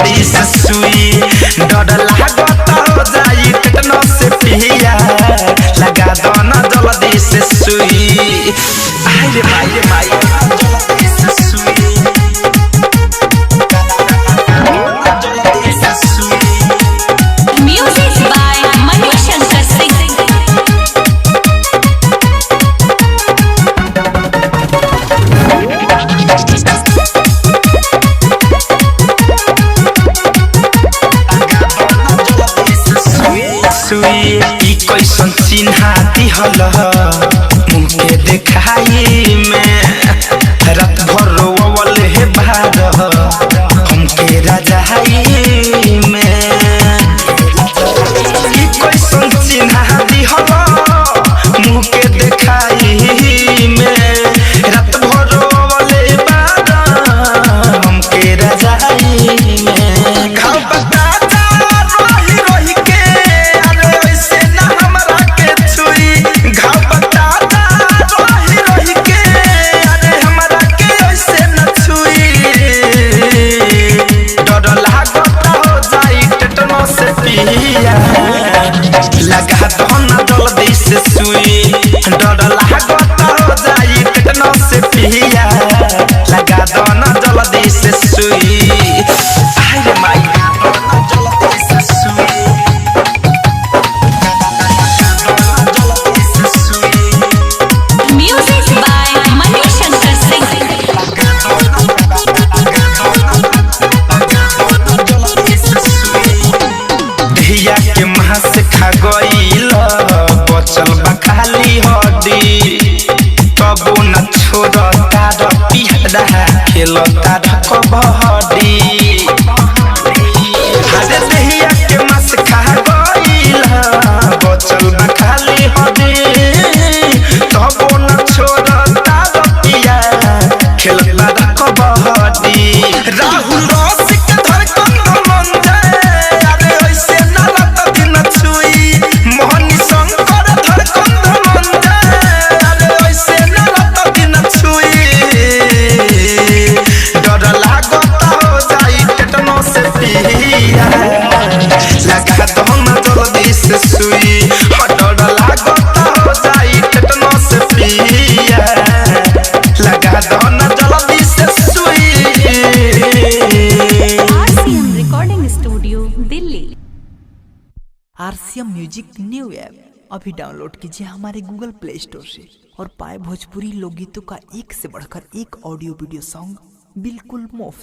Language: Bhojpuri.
जल्दी से सुई डर लागत हो जाई टेटनस से पिया लगा दो ना जल्दी से सुई आई रे माई जल्दी से सुई जल्दी से सुई म्यूजिक बाय मणिशंकर सिंह सुई कैसन चिन्हा दिहल मुँह के देखाई में रात भर रोवल हे भार हमके रजाई में कैसन चिन्हा दिहल मुँह के देखाई में रात भर रोवल हे भार हमके रजाई में घाव बता लगा दो ना जल्दी से सुई डर लागत हो जाई टेटनस से पिया लगा दो ना जल्दी से सुई आई रे माई जल्दी से सुई जल्दी से सुई म्यूजिक बाय मणिशंकर सिंह धिया के महा से खा गईल बचल बा खाली हड्डी तबो न छोड़ता पिहरा खेलता कबड्डी हरे धिया के महा से खा गईल बचल बा खाली हड्डी तबो न छोड़ता पिया खेलता कबड्डी राहुल रसिक धड़कन लगा दो ना जल्दी से सुई डर लागत हो जाई टेटनस से पिया लगा दो ना जल्दी से सुई RCM recording studio Delhi. RCM music new app अभी डाउनलोड कीजिए हमारे गूगल प्ले स्टोर से और पाए भोजपुरी लोकगीतों का एक से बढ़कर एक ऑडियो वीडियो सॉन्ग बिल्कुल मुफ्त।